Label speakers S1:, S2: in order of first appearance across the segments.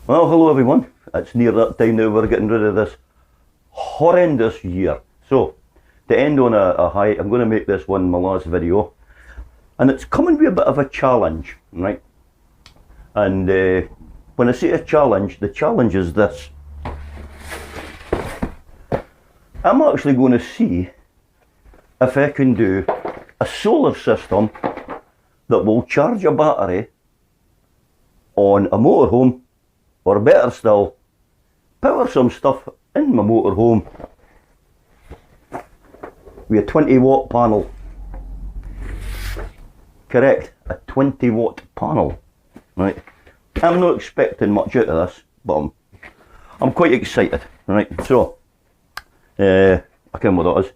S1: Well, hello everyone. It's near that time now we're getting rid of this horrendous year. So, to end on a high, I'm going to make this one my last video. And it's coming with a bit of a challenge, right? And when I say a challenge, the challenge is this. I'm actually going to see if I can do a solar system that will charge a battery on a motorhome, or better still, power some stuff in my motorhome with a 20-watt panel. Correct, a 20-watt panel. Right. I'm not expecting much out of this, but I'm quite excited. Right. So, I can't what that is.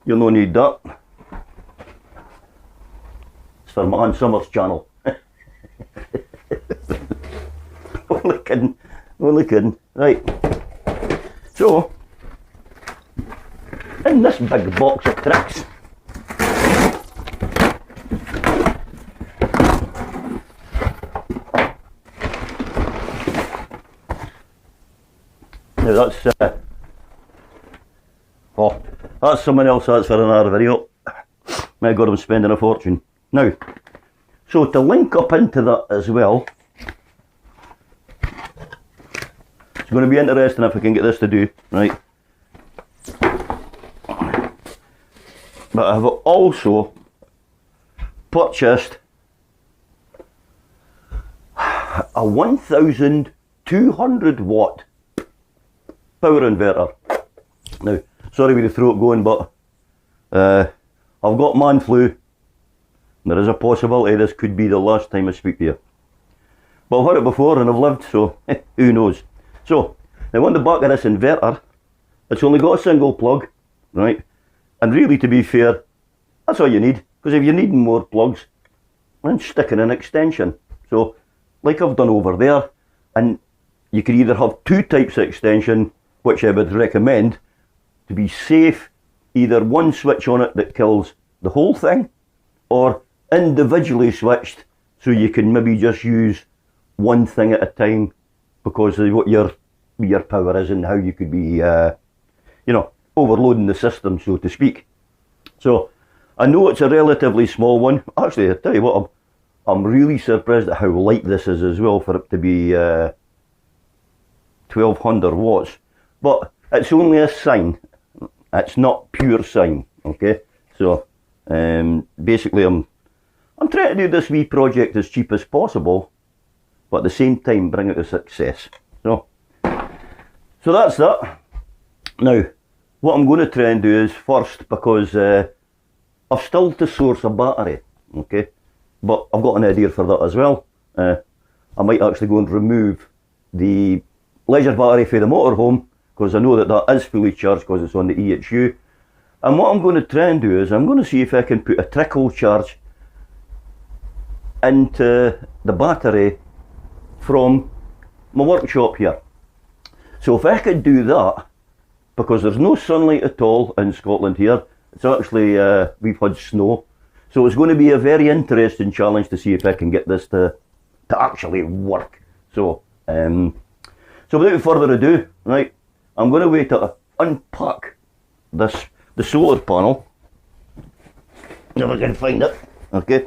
S1: You'll no need that. It's for my Ann Summers channel. Only kidding, only kidding. Right. So, in this big box of tricks, now that's someone else, that's for another video. My God, I'm spending a fortune. Now, so to link up into that as well, it's going to be interesting if I can get this to do, right? But I've also purchased a 1200 watt power inverter. Now, sorry with the throat going, but I've got man flu. There is a possibility this could be the last time I speak to you. But I've had it before and I've lived, so who knows. So, now on the back of this inverter, it's only got a single plug, right? And really, to be fair, that's all you need. Because if you're needing more plugs, then stick in an extension. So, like I've done over there, and you could either have two types of extension, which I would recommend to be safe, either one switch on it that kills the whole thing, or individually switched, so you can maybe just use one thing at a time, because of what your power is and how you could be, overloading the system, so to speak. So, I know it's a relatively small one. Actually, I tell you what, I'm really surprised at how light this is as well, for it to be 1200 watts. But it's only a sine. It's not pure sine, okay? So, basically I'm trying to do this wee project as cheap as possible, but at the same time bring it to success. So that's that. Now, what I'm going to try and do is first, because I've still to source a battery, okay? But I've got an idea for that as well. I might actually go and remove the leisure battery for the motorhome, because I know that is fully charged because it's on the EHU. And what I'm going to try and do is I'm going to see if I can put a trickle charge into the battery from my workshop here. So if I could do that, because there's no sunlight at all in Scotland here, it's actually, we've had snow, so it's going to be a very interesting challenge to see if I can get this to actually work. So, so without further ado, right, I'm going to wait to unpack the solar panel, if I can find it, okay,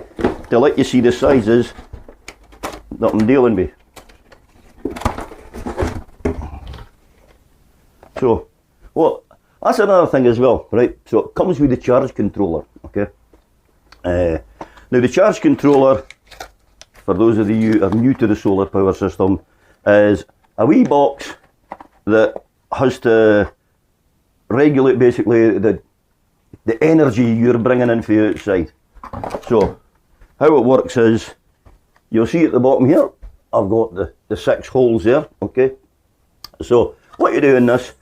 S1: to let you see the sizes that I'm dealing with. So, well, that's another thing as well, right? So it comes with the charge controller, okay? Now the charge controller, for those of you who are new to the solar power system, is a wee box that has to regulate basically the energy you're bringing in from the outside. So how it works is, you'll see at the bottom here, I've got the 6 holes there, okay? So what you do in this,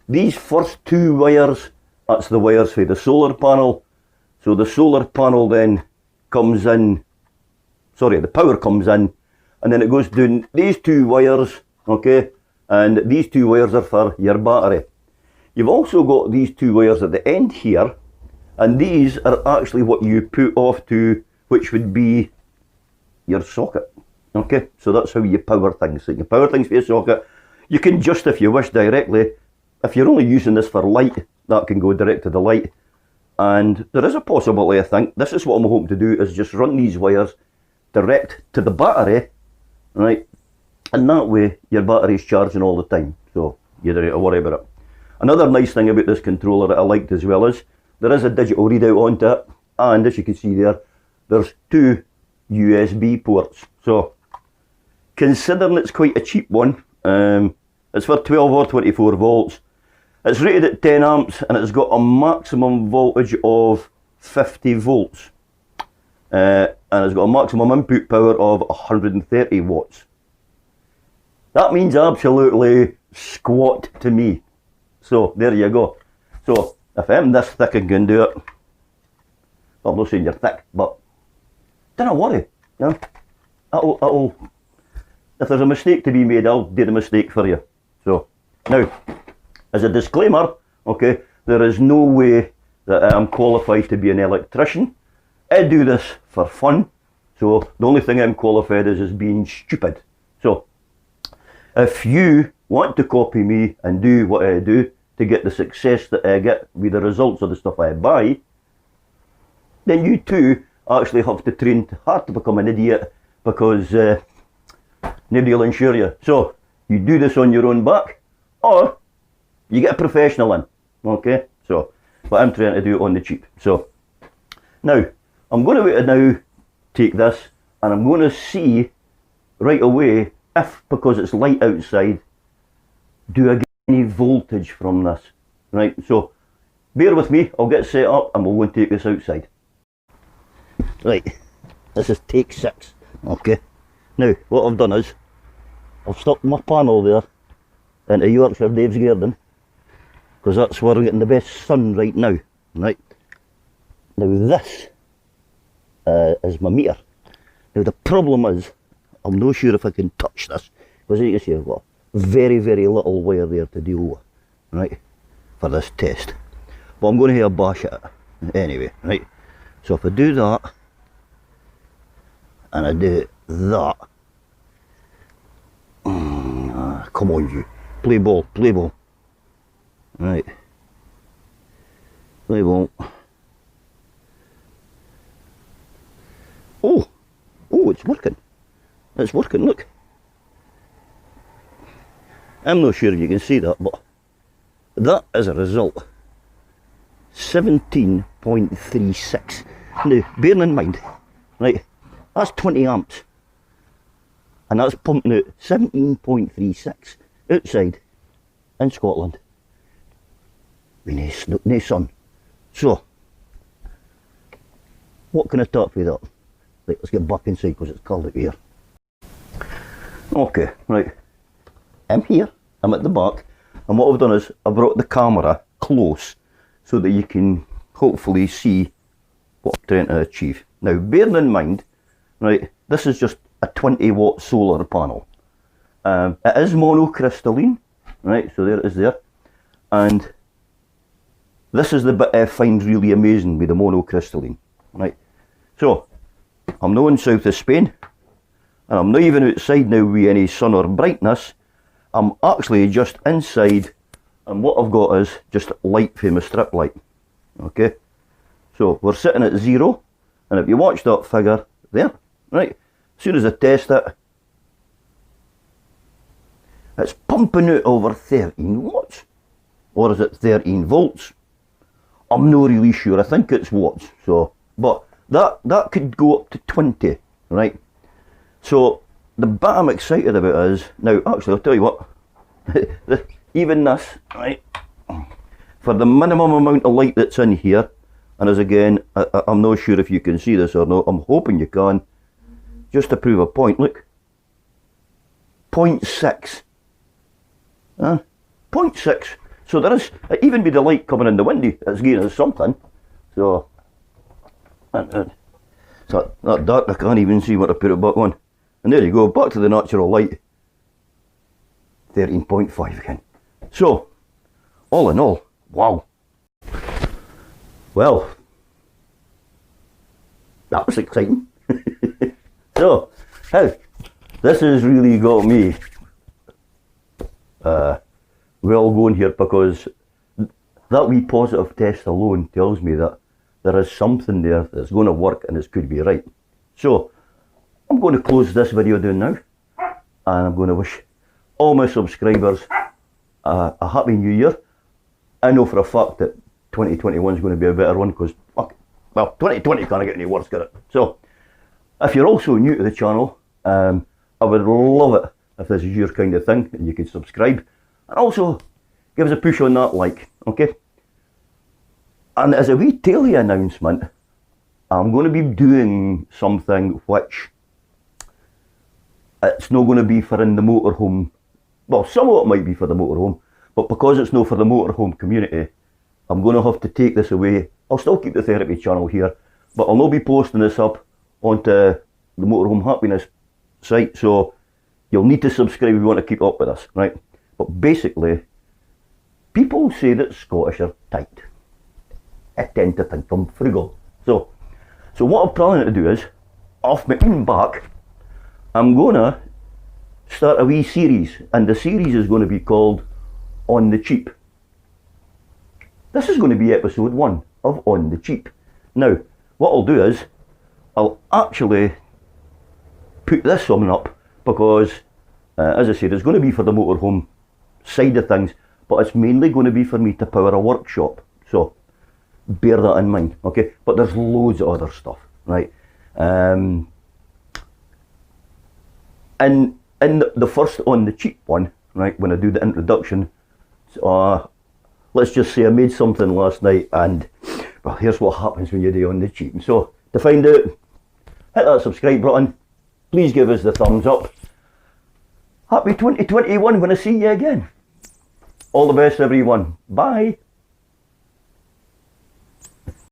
S1: these first 2 wires, that's the wires for the solar panel. So the solar panel then comes in, the power comes in, and then it goes down these 2 wires, okay? And these 2 wires are for your battery. You've also got these 2 wires at the end here, and these are actually what you put off to, which would be your socket. Okay, so that's how you power things. So you can power things for your socket. You can just, if you wish, directly, if you're only using this for light, that can go direct to the light. And there is a possibility, I think, this is what I'm hoping to do, is just run these wires direct to the battery, right? And that way, your battery's charging all the time, so you don't have to worry about it. Another nice thing about this controller that I liked as well is, there is a digital readout onto it, and as you can see there, there's 2 USB ports. So, considering it's quite a cheap one, it's for 12 or 24 volts. It's rated at 10 amps and it's got a maximum voltage of 50 volts. And it's got a maximum input power of 130 watts. That means absolutely squat to me. So, there you go. So, if I'm this thick and can do it, well, I'm not saying you're thick, but don't worry. You know? If there's a mistake to be made, I'll do the mistake for you. So, now, as a disclaimer, okay, there is no way that I'm qualified to be an electrician. I do this for fun, so the only thing I'm qualified is being stupid. So, if you want to copy me and do what I do to get the success that I get with the results of the stuff I buy, then you too actually have to train hard to become an idiot, because nobody will insure you. So, you do this on your own back, or you get a professional in, okay? So, but I'm trying to do it on the cheap. So, now, I'm going to now take this, and I'm going to see right away if, because it's light outside, do I get any voltage from this? Right, so, bear with me, I'll get set up, and we'll go and take this outside. Right, this is take 6, okay? Now, what I've done is, I've stuck my panel there into Yorkshire Dave's garden, because that's where we're getting the best sun right now, right? Now this is my meter. Now the problem is, I'm not sure if I can touch this, because as you can see I've got very, very little wire there to deal with, right, for this test. But I'm going to have a bash at it anyway, right? So if I do that, and I do that, come on you, play ball, play ball. Right, play ball. Oh, it's working. It's working, look. I'm not sure if you can see that, but that is a result. 17.36. Now, bearing in mind, right, that's 20 amps. And that's pumping out 17.36 outside in Scotland. With no sun. So, what can I top with that? Right, let's get back inside because it's cold out here. Okay, right. I'm here, I'm at the back, and what I've done is I brought the camera close so that you can hopefully see what I'm trying to achieve. Now, bearing in mind, right, this is just a 20 watt solar panel. It is monocrystalline, right, so there it is there. And this is the bit I find really amazing with the monocrystalline, right. So, I'm now in south of Spain, and I'm not even outside now with any sun or brightness. I'm actually just inside, and what I've got is just light from a strip light, okay. So, we're sitting at 0, and if you watch that figure there, right, as soon as I test it, it's pumping out over 13 watts. Or is it 13 volts? I'm not really sure. I think it's watts. So, but that could go up to 20, right? So, the bit I'm excited about is, now actually I'll tell you what, even this, right, for the minimum amount of light that's in here, and as again, I'm not sure if you can see this or not, I'm hoping you can, just to prove a point, look, 0.6, 0.6, so there is, even with the light coming in the window, it's giving us something, so, so that dark I can't even see what I put it back on, and there you go, back to the natural light, 13.5 again, so, all in all, wow, well, that was exciting. So, how? this has really got me well going here, because that wee positive test alone tells me that there is something there that's going to work and it could be right. So I'm going to close this video down now, and I'm going to wish all my subscribers a happy new year. I know for a fact that 2021 is going to be a better one, because well, 2020 can't get any worse, can it? So if you're also new to the channel, I would love it if this is your kind of thing and you could subscribe, and also give us a push on that like, okay? And as a wee daily announcement, I'm going to be doing something which it's not going to be for in the motorhome. Well, some of it might be for the motorhome, but because it's not for the motorhome community, I'm going to have to take this away. I'll still keep the therapy channel here, but I'll not be posting this up onto the Motorhome Happiness site, so you'll need to subscribe if you want to keep up with us, right? But basically, people say that Scottish are tight. I tend to think I'm frugal. So what I'm planning to do is, off my own back, I'm going to start a wee series, and the series is going to be called On the Cheap. This is going to be episode 1 of On the Cheap. Now, what I'll do is, I'll actually put this one up because, as I said, it's going to be for the motorhome side of things, but it's mainly going to be for me to power a workshop. So, bear that in mind, okay? But there's loads of other stuff, right? And in the first On the Cheap one, right, when I do the introduction, let's just say I made something last night, and well, here's what happens when you do On the Cheap. So to find out, hit that subscribe button, please give us the thumbs up. Happy 2021 when I see you again. All the best everyone, bye.